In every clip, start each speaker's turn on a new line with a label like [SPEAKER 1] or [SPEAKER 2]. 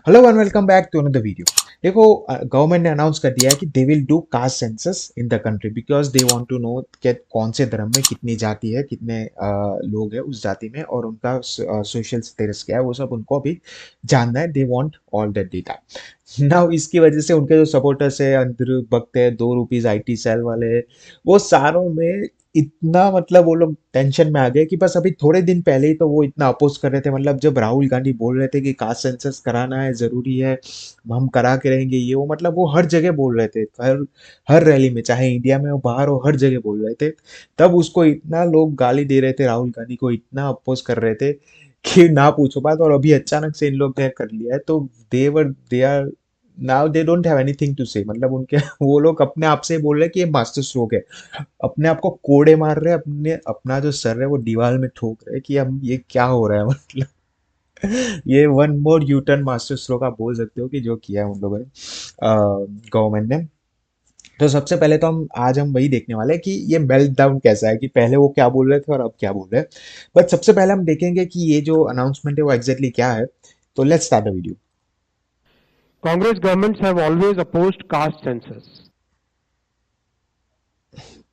[SPEAKER 1] Hello and welcome back to another video. देखो, government ने announce कर दिया है कि they will do caste census in the country because they want to know कि कौन से धर्म में कितनी जाति है, कितने लोग हैं उस जाति में, और उनका सोशल स्टेटस क्या है, वो सब उनको अभी जानना है। They want all that data. Now इसकी वजह से उनके जो सपोर्टर्स है, अंदर भक्त है, 2 रुपीज आईटी सेल वाले, वो सारों में इतना, मतलब वो लोग टेंशन में आ गए कि बस अभी थोड़े दिन पहले ही तो वो इतना अपोज कर रहे थे। मतलब जब राहुल गांधी बोल रहे थे कि कास्ट सेंसस कराना है, जरूरी है, हम करा के रहेंगे ये वो, मतलब वो हर जगह बोल रहे थे, हर हर रैली में, चाहे इंडिया में हो बाहर हो, हर जगह बोल रहे थे। तब उसको इतना लोग गाली दे रहे थे, राहुल गांधी को इतना अपोज कर रहे थे कि ना पूछो बात। और अभी अचानक से इन लोग ने कर लिया है, तो they are now they don't have anything to say. मतलब उनके वो लोग अपने आप से बोल रहे हैं कि ये मास्टर स्ट्रोक है। अपने आप को कोड़े मार रहे हैं, अपने अपना जो सर है वो दीवार में ठोक रहे हैं कि हम ये क्या हो रहा है। मतलब ये one more U turn master stroke आप बोल सकते हो कि जो किया है उन लोगों ने, गवर्नमेंट ने। तो सबसे पहले तो हम वही देखने वाले हैं कि ये मेल्ट डाउन कैसा है, कि पहले वो क्या बोल रहे थे और अब क्या बोल रहे हैं। बट सबसे पहले हम देखेंगे कि ये जो अनाउंसमेंट है वो एग्जैक्टली क्या है। तो let's start the video.
[SPEAKER 2] Congress governments have always opposed caste census.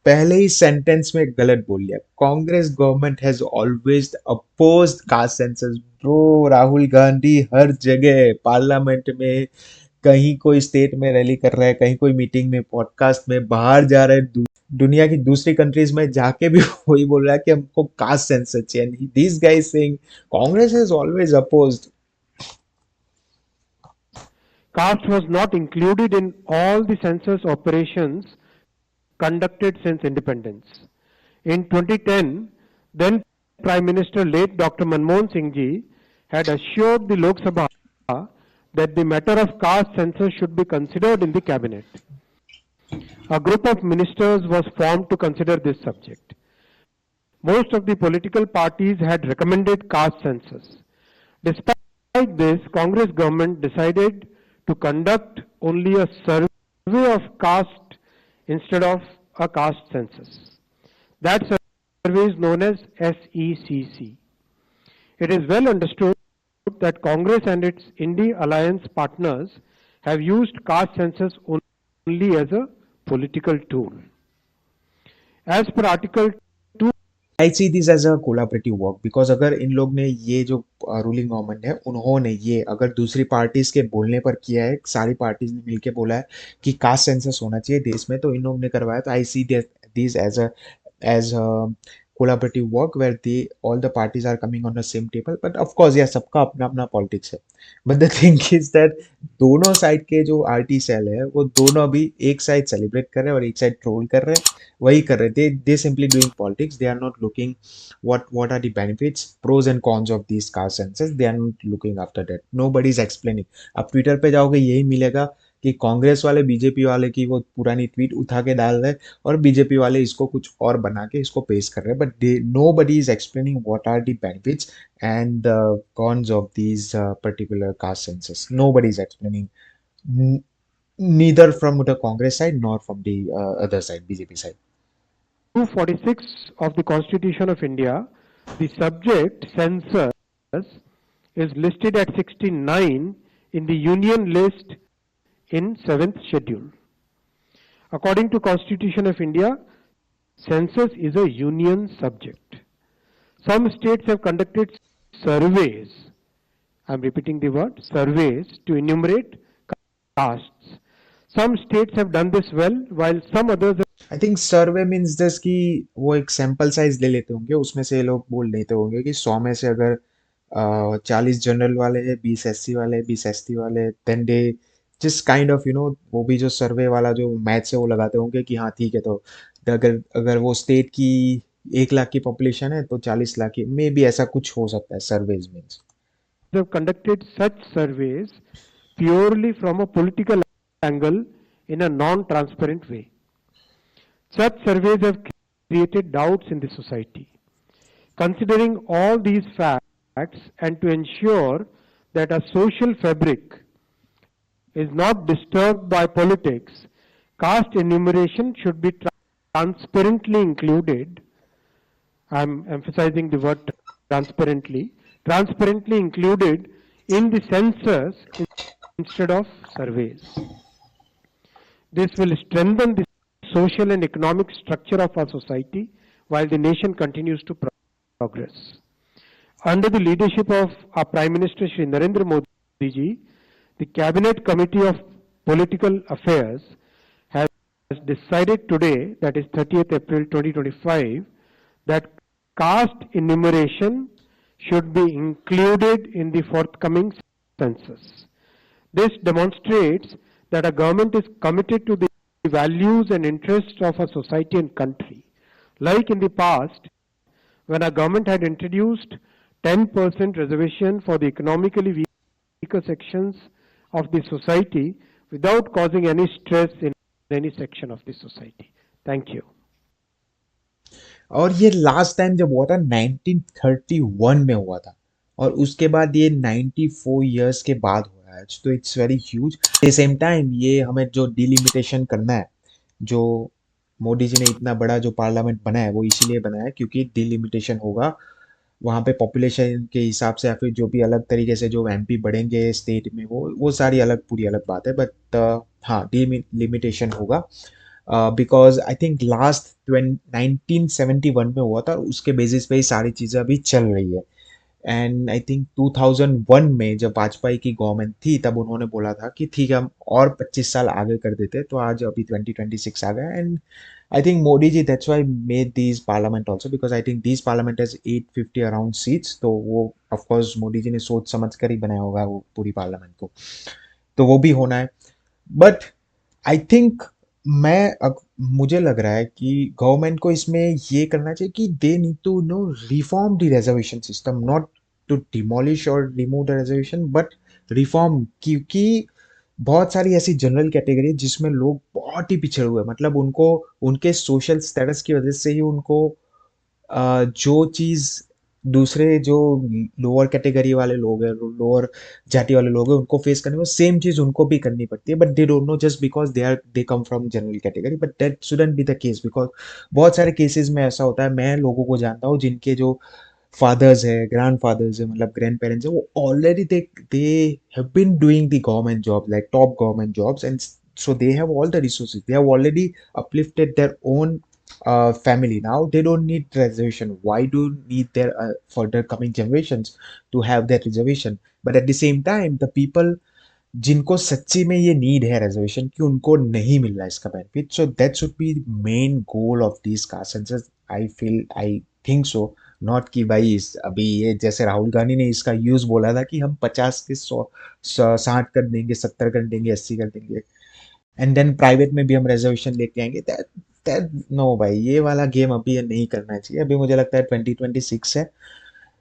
[SPEAKER 1] पहले ही सेंटेंस में गलत बोल लिया। Congress government has always opposed caste census. Bro, Rahul Gandhi हर जगह, पार्लियामेंट में, कहीं कोई स्टेट में रैली कर रहा है, कहीं कोई मीटिंग में, पॉडकास्ट में, बाहर जा रहे हैं, दुनिया की दूसरी कंट्रीज में जाके भी वही बोल रहा है कि हमको कास्ट सेंसस चाहिए। This guys saying Congress has always opposed.
[SPEAKER 2] Caste was not included in all the census operations conducted since independence. In 2010, then Prime Minister late Dr. Manmohan Singh ji had assured the Lok Sabha that the matter of caste census should be considered in the cabinet. A group of ministers was formed to consider this subject. Most of the political parties had recommended caste census. Despite this, Congress government decided to conduct only a survey of caste instead of a caste census. That survey is known as SECC. It is well understood that Congress and its Indie alliance partners have used caste census only as a political tool. As per Article 2,
[SPEAKER 1] I see this as a collaborative work, because अगर इन लोग ने ये जो ruling government है उन्होंने ये अगर दूसरी पार्टीज के बोलने पर किया है, सारी पार्टीज ने मिलके बोला है कि कास्ट सेंसस होना चाहिए देश में, तो इन लोग ने करवाया। तो I see this as collaborative work where they all the parties are coming on the same table. But of course, yeah, सबका अपना अपना पॉलिटिक्स है। But the thing is that दोनों साइड के जो आरटी सेल है वो दोनों अभी एक साइड सेलिब्रेट कर रहे हैं और एक साइड ट्रोल कर रहे हैं। वही कर रहे हैं, they simply doing politics. They are not looking what are the benefits, pros and cons of these car sensors. They are not looking after that. Nobody is explaining. आप ट्विटर पे जाओगे यही मिलेगा कि कांग्रेस वाले बीजेपी वाले की वो पुरानी ट्वीट उठा के डाल रहे हैं, और बीजेपी वाले इसको कुछ और बना के इसको पेश कर रहे हैं। But they nobody is explaining what are the benefits and the cons of these particular caste census. Nobody is explaining, neither from the Congress side nor from the other side, BJP side.
[SPEAKER 2] 246 of the Constitution of India, the subject census is listed at 69 in the Union list in 7th schedule. According to Constitution of India, census is a union subject. Some states have conducted surveys. I am repeating the word surveys to enumerate castes. Some states have done this well, while some others
[SPEAKER 1] I think survey means just कि वो एक sample size ले लेते होंगे, उसमें से ये लोग बोल लेते होंगे कि 100 में से अगर 40 जनरल वाले हैं, 20 एससी वाले हैं, 20 एसटी वाले हैं, देन दे जिस काइंड ऑफ वो भी जो सर्वे वाला जो मैथ्स है वो लगाते होंगे कि हाँ ठीक है। तो अगर अगर वो स्टेट की 1 लाख की पॉपुलेशन है तो 40 लाख की, मे बी ऐसा कुछ हो सकता है surveys means.
[SPEAKER 2] have conducted such surveys purely from a political angle in a non transparent way. Such surveys have created doubts in the society. Considering all these facts and to ensure that a social fabric is not disturbed by politics, caste enumeration should be transparently included. I am emphasizing the word transparently included in the census instead of surveys. This will strengthen the social and economic structure of our society while the nation continues to progress. Under the leadership of our Prime Minister Shri Narendra Modi ji, the Cabinet Committee of Political Affairs has decided today, that is 30th April 2025, that caste enumeration should be included in the forthcoming census. This demonstrates that our government is committed to the values and interests of our society and country. Like in the past, when our government had introduced 10% reservation for the economically weaker sections of the society without causing any stress in any section of the society. Thank you.
[SPEAKER 1] और ये last time जब हुआ था 1931 में हुआ था, और उसके बाद ये 94 इयर्स के बाद हो रहा है, तो it's very huge. At the same time ये हमें जो डिलिमिटेशन करना है, जो मोदी जी ने इतना बड़ा जो पार्लियामेंट बनाया है, वो इसीलिए बनाया है क्योंकि डिलिमिटेशन होगा वहाँ पे पॉपुलेशन के हिसाब से, या फिर जो भी अलग तरीके से जो एमपी बढ़ेंगे स्टेट में, वो सारी अलग पूरी अलग बात है, बट हाँ डिलिमिटेशन होगा। बिकॉज आई थिंक लास्ट 1971 में हुआ था, और उसके बेसिस पे ही सारी चीज़ें अभी चल रही है। एंड आई थिंक 2001 में जब वाजपेयी की गवर्नमेंट थी, तब उन्होंने बोला था कि ठीक है हम और 25 साल आगे कर देते, तो आज अभी 2026 आ गया। And I think Modi ji that's why made this parliament also, because I think this parliament has 850 around seats, तो वो ऑफ कोर्स मोदी जी ने सोच समझ कर ही बनाया होगा वो पूरी पार्लियामेंट को, तो वो भी होना है। बट आई थिंक मुझे लग रहा है कि गवर्नमेंट को इसमें ये करना चाहिए कि they need to no reform the reservation system, not to demolish or remove the reservation, but reform. क्योंकि बहुत सारी ऐसी जनरल कैटेगरी है जिसमें लोग बहुत ही पिछड़े हुए हैं, मतलब उनको उनके सोशल स्टेटस की वजह से ही उनको जो चीज़ दूसरे जो लोअर कैटेगरी वाले लोग हैं, लोअर जाति वाले लोग हैं, उनको फेस करने में सेम चीज़ उनको भी करनी पड़ती है, but they don't know just because they come from general category, but that shouldn't be the case. Because बहुत सारे केसेस में ऐसा होता है, मैं लोगों को जानता हूँ जिनके जो फादर्स है, ग्रैंड फादर्स है, मतलब ग्रैंड पेरेंट्स है, वो already they have been doing the government job, like top government jobs, and so they have all the resources, they have already uplifted their own family. Now they don't need reservation. Why do you need their further coming generations to have that reservation? But at the same time, the people जिनको सच्ची में ये need है reservation की, उनको नहीं मिल रहा है इसका benefit, so that should be main goal of this caste census. I think so, not कि भाई अभी ये जैसे राहुल गांधी ने इसका यूज बोला था कि हम 50 के 60 कर देंगे, 70 कर देंगे, 80 कर देंगे, एंड देन प्राइवेट में भी हम रिजर्वेशन लेके आएंगे। दैट दैट नो भाई, ये वाला गेम अभी ये नहीं करना चाहिए। अभी मुझे लगता है 2026 है,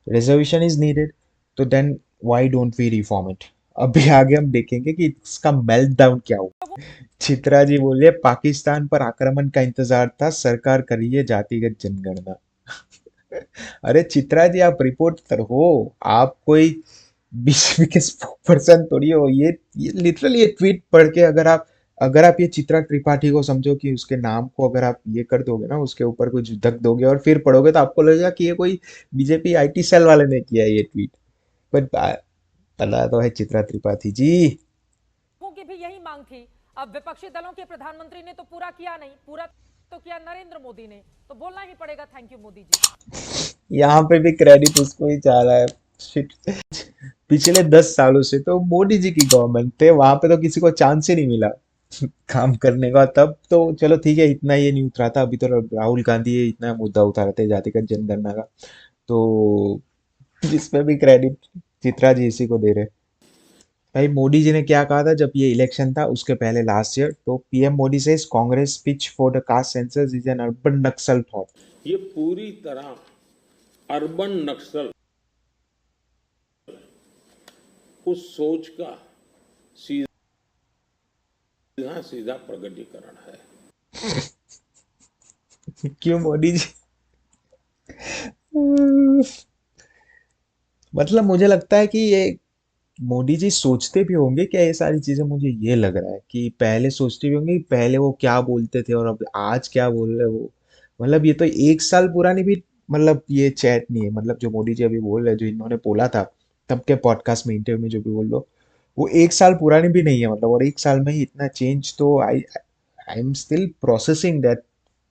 [SPEAKER 1] रिजर्वेशन इज नीडेड, तो then why don't we reform it. अभी आगे हम देखेंगे कि इसका मेल्ट डाउन क्या हुआ। चित्रा जी बोलिए, पाकिस्तान पर आक्रमण का इंतजार था, सरकार करिए जातिगत जनगणना। अरे चित्रा जी, आप रिपोर्टर हो, आप कोई बीजेपी के पर्सन थोड़ी हो। ये लिटरली ये ट्वीट पढ़ के अगर आप ये चित्रा त्रिपाठी को समझो कि उसके नाम को अगर आप ये कर दोगे ना, उसके ऊपर कुछ धक दोगे और फिर पढ़ोगे, तो आपको लगेगा कि ये कोई बीजेपी आईटी सेल वाले ने किया है ये ट्वीट। बट पता तो है चित्रा त्रिपाठी जी
[SPEAKER 3] की भी यही मांग थी। अब विपक्षी दलों के प्रधानमंत्री ने तो पूरा किया नहीं, पूरा तो किया नरेंद्र मोदी ने, तो बोलना ही पड़ेगा थैंक यू मोदी जी।
[SPEAKER 1] यहाँ पे भी क्रेडिट उसको ही जा रहा है। शिट। पिछले 10 सालों से तो मोदी जी की गवर्नमेंट थे, वहां पे तो किसी को चांस ही नहीं मिला काम करने का। तब तो चलो ठीक है, इतना ये नहीं उतरा था। अभी तो राहुल गांधी ये इतना मुद्दा उठा रहे थे जातिगत जनगणना का, तो इसमें भी क्रेडिट चित्रा जी इसी को दे रहे। भाई मोदी जी ने क्या कहा था जब ये इलेक्शन था उसके पहले लास्ट ईयर, तो पीएम मोदी से Congress pitch for the caste census is an urban Naxal thought.
[SPEAKER 4] ये पूरी तरह अर्बन नक्सल उस सोच का सीधा सीधा प्रगटीकरण है।
[SPEAKER 1] क्यों मोदी जी? मतलब मुझे लगता है कि ये मोदी जी सोचते भी होंगे क्या ये सारी चीजें। मुझे ये लग रहा है कि पहले सोचते भी होंगे कि पहले वो क्या बोलते थे और अब आज क्या बोल रहे हैं वो। मतलब ये तो 1 साल पुरानी भी मतलब ये चैट नहीं है, मतलब जो मोदी जी अभी बोल रहे हैं, जो इन्होंने बोला था तब के पॉडकास्ट में, इंटरव्यू में जो भी बोल लो, वो 1 साल पुरानी भी नहीं है मतलब, और 1 साल में ही इतना चेंज, तो I am still processing that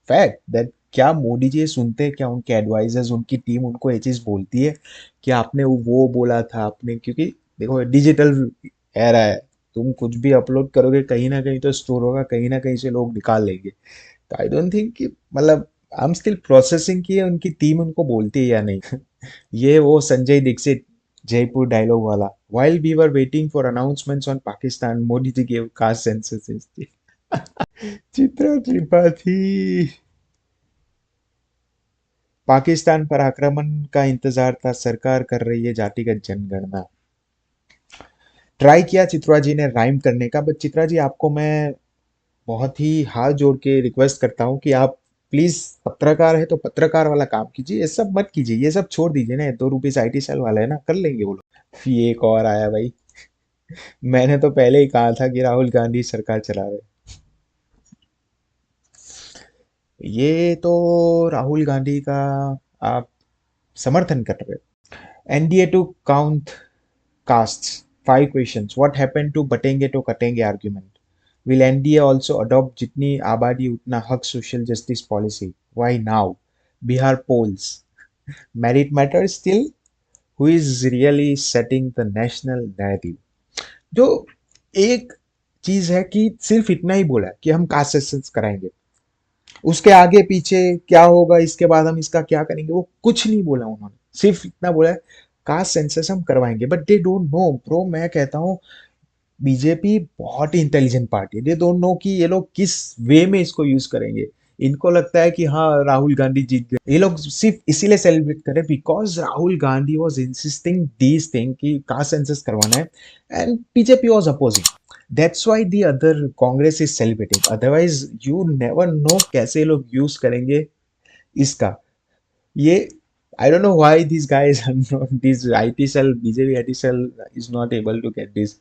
[SPEAKER 1] fact that क्या मोदी जी सुनते हैं क्या, उनके एडवाइजर्स, उनकी टीम उनको ये चीज बोलती है कि आपने वो बोला था आपने, क्योंकि देखो डिजिटल एरा है, तुम कुछ भी अपलोड करोगे कहीं ना कहीं तो स्टोर होगा, कहीं ना कहीं से लोग निकाल लेंगे। तो आई डोंट थिंक कि मतलब आई एम स्टिल प्रोसेसिंग कि उनकी टीम उनको बोलती है या नहीं। ये वो संजय दीक्षित जयपुर डायलॉग वाला, while we were waiting for announcements on Pakistan, Modi ji gave caste census. Chitra Tripathi. Pakistan पर आक्रमण का इंतजार था, सरकार कर रही है जातिगत जनगणना। ट्राई किया चित्रा जी ने राइम करने का, बट चित्रा जी आपको मैं बहुत ही हाथ जोड़ के रिक्वेस्ट करता हूँ कि आप प्लीज पत्रकार है तो पत्रकार वाला काम कीजिए, ये सब मत कीजिए, ये सब छोड़ दीजिए ना, 2 रुपीज IT सेल वाला है ना, कर लेंगे वो लोग। ये एक और आया भाई, मैंने तो पहले ही कहा था कि राहुल गांधी सरकार चला रहे। ये तो राहुल गांधी का आप समर्थन कर रहे हो। NDA to count castes, 5 questions, what happened to बटेंगे तो कटेंगे argument, will NDA also adopt जितनी आबादी उतना हक social justice policy, why now, Bihar polls, merit matters still, who is really setting the national narrative। जो एक चीज है कि सिर्फ इतना ही बोला कि हम कास्ट सेंसस कराएंगे, उसके आगे पीछे क्या होगा, इसके बाद हम इसका क्या करेंगे, वो कुछ नहीं बोला उन्होंने, सिर्फ इतना बोला है कास्ट सेंसस हम करवाएंगे, but they don't know bro. मैं कहता हूँ बीजेपी बहुत ही इंटेलिजेंट पार्टी है, दे डोंट नो कि ये लोग किस वे में इसको यूज करेंगे। इनको लगता है कि हाँ राहुल गांधी जीत गए, ये लोग सिर्फ इसीलिए सेलिब्रेट करें because Rahul Gandhi was insisting these thing कि कास्ट सेंसस करवाना है, and BJP was opposing, that's why the other Congress is celebrating, otherwise you never know कैसे ये लोग यूज करेंगे इसका। ये I don't know why these guys are not, this IT cell, BJP IT cell is not able to get this।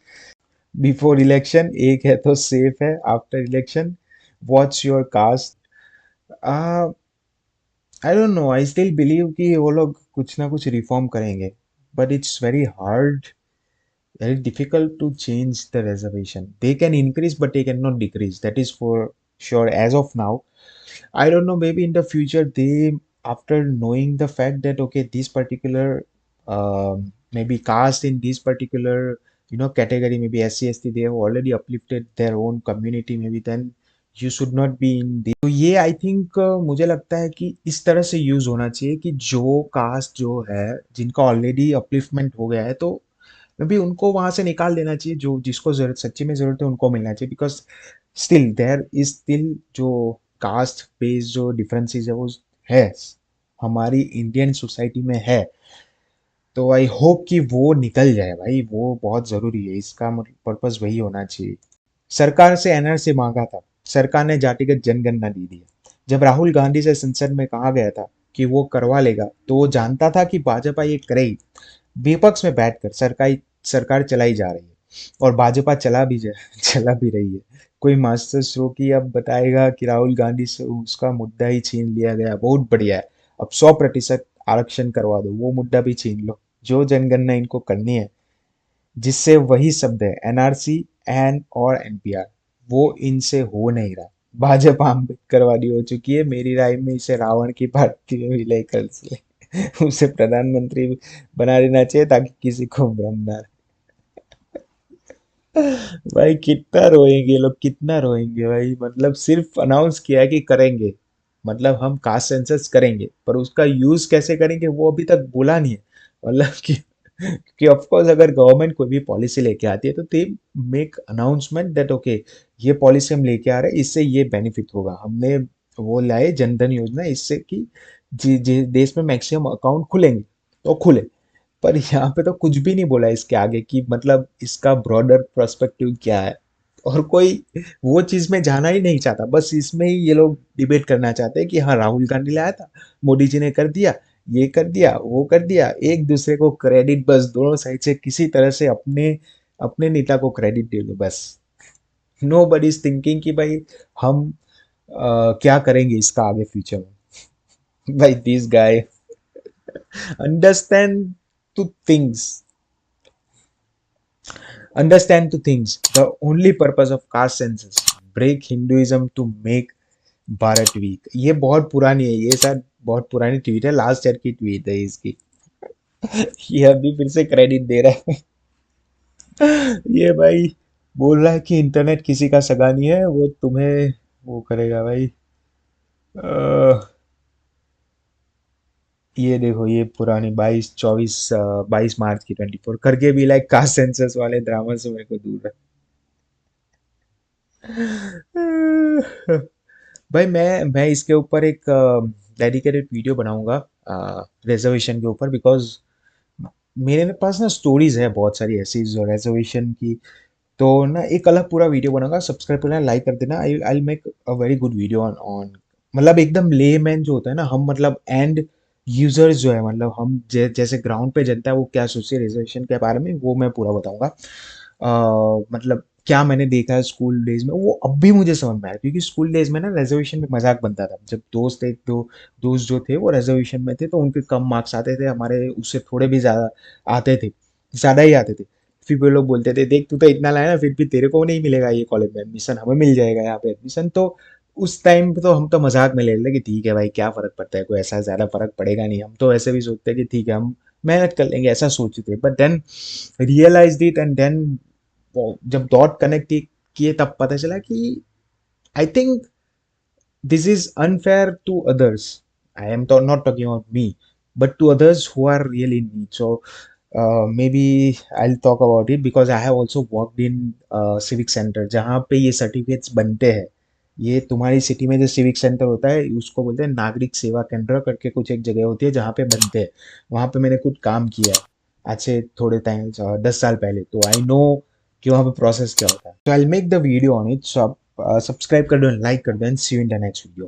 [SPEAKER 1] Before election एक है तो safe है, after election what's your cast. I don't know, I still believe कि वो लोग कुछ ना कुछ रिफॉर्म करेंगे, but it's very hard, very difficult to change the reservation. They can increase, but they cannot decrease. That is for sure as of now. I don't know, maybe in the future, they, after knowing the fact that, okay, this particular, maybe caste in this particular, category, maybe SC, ST, they have already uplifted their own community, maybe then you should not be in this। तो ये I think मुझे लगता है कि इस तरह से use होना चाहिए कि जो कास्ट जो है जिनका ऑलरेडी अपलिफ्टमेंट हो गया है, तो मे बी उनको वहां से निकाल देना चाहिए, जो जिसको जरूरत सच्ची में जरूरत है उनको मिलना चाहिए, because still there is still जो कास्ट बेस्ड जो डिफरेंसेस है वो है हमारी इंडियन सोसाइटी में है। तो आई होप कि वो निकल जाए भाई, वो बहुत जरूरी है, इसका पर्पस वही होना चाहिए। सरकार से NRC मांगा था, सरकार ने जातिगत जनगणना दी दी है। जब राहुल गांधी से संसद में कहा गया था कि वो करवा लेगा, तो वो जानता था कि भाजपा ये करेगी, विपक्ष में बैठकर सरकार सरकार चलाई जा रही है, और भाजपा चला भी रही है। कोई मास्टर स्ट्रोक की अब बताएगा कि राहुल गांधी से उसका मुद्दा ही छीन लिया गया, बहुत बढ़िया है, अब 100% आरक्षण करवा दो, वो मुद्दा भी छीन लो, जो जनगणना इनको करनी है, जिससे वही शब्द है NRC एन और NPR, वो इनसे हो नहीं रहा। भाजपा अम्बेडकरवादी हो चुकी है, मेरी राय में इसे रावण की पार्टी में विलय कर ले। उसे प्रधानमंत्री बना देना चाहिए ताकि किसी को भ्रम ना रहे। भाई कितना रोएंगे लोग, कितना रोएंगे भाई, मतलब सिर्फ अनाउंस किया है कि करेंगे, मतलब हम कास्ट सेंसस करेंगे, पर उसका यूज कैसे करेंगे वो अभी तक बोला नहीं है। मतलब कि ऑफ कोर्स अगर गवर्नमेंट कोई भी पॉलिसी लेके आती है तो they make announcement that okay ये पॉलिसी हम लेके आ रहे हैं, इससे ये बेनिफिट होगा, हमने वो लाए जनधन योजना, इससे कि देश में मैक्सिमम अकाउंट खुलेंगे तो खुले। पर यहाँ पे तो कुछ भी नहीं बोला इसके आगे कि मतलब इसका ब्रॉडर पर्सपेक्टिव क्या है, और कोई वो चीज में जाना ही नहीं चाहता, बस इसमें ही ये लोग डिबेट करना चाहते हैं कि हाँ राहुल गांधी लाया था, मोदी जी ने कर दिया, ये कर दिया, वो कर दिया, एक दूसरे को क्रेडिट, बस दोनों साइड से किसी तरह से अपने अपने नेता को क्रेडिट दे दो बस। नो बडी इज थिंकिंग कि भाई हम क्या करेंगे इसका आगे फ्यूचर में। भाई this guy understand two things, Understand two things. The only purpose of caste census, break Hinduism to make Bharat weak. ये बहुत पुरानी है, ये शायद बहुत पुरानी ट्वीट है, लास्ट ईयर की ट्वीट है इसकी। ये अभी फिर से क्रेडिट दे रहा है। ये भाई बोल रहा है कि इंटरनेट किसी का सगा नहीं है, वो तुम्हें वो करेगा भाई। ये देखो, ये पुरानी 22 की 24 करके भी लाइक कास्ट सेंसस वाले ड्रामा से मेरे को दूर है। भाई मैं इसके ऊपर एक डेडिकेटेड वीडियो बनाऊंगा रिजर्वेशन के ऊपर, बिकॉज मेरे पास ना स्टोरीज है बहुत सारी ऐसी जो रिजर्वेशन की। तो ना एक अलग पूरा वीडियो बनाऊंगा, सब्सक्राइब करना, लाइक कर देना। I I make a very good video on on मतलब एकदम लेमैन जो होता है ना, हम मतलब एंड यूजर्स जो है, मतलब हम जैसे ग्राउंड पे जनता है वो क्या सोचती है रिजर्वेशन के बारे में, वो मैं पूरा बताऊंगा। मतलब क्या मैंने देखा है स्कूल डेज में, वो अब भी मुझे समझ में आया, क्योंकि स्कूल डेज में ना रिजर्वेशन में मजाक बनता था। जब दोस्त एक दो दोस्त जो थे वो रिजर्वेशन में थे, तो उनके कम मार्क्स आते थे, हमारे उससे थोड़े भी ज़्यादा आते थे, ज़्यादा ही आते थे। फिर वो लोग बोलते थे, देख तू तो इतना लाया ना, फिर भी तेरे को नहीं मिलेगा ये कॉलेज में एडमिशन, हमें मिल जाएगा यहाँ पे एडमिशन। तो उस टाइम पे तो हम तो मजाक में ले लेते कि ठीक है भाई, क्या फर्क पड़ता है, कोई ऐसा ज़्यादा फर्क पड़ेगा नहीं, हम तो ऐसे भी सोचते हैं कि ठीक है हम मेहनत कर लेंगे, ऐसा सोचते थे। But then realise it, and then जब डॉट कनेक्ट किए तब पता चला कि I think this is unfair to others. I am not talking about me, but to others who are really in need. So maybe I'll talk about it because I have also worked in civic center जहाँ पे ये certificates बनते हैं। ये तुम्हारी city में जो civic centre होता है उसको बोलते हैं नागरिक सेवा केंद्र करके, कुछ एक जगह होती है जहाँ पे बनते हैं। वहाँ पे मैंने कुछ काम किया है आज से थोड़े टाइम 10 साल पहले, तो आई नो कि वहाँ पे प्रोसेस क्या होता है। तो I make the video on it. So आप सब्सक्राइब कर दो, लाइक कर दो, and see you in the next video.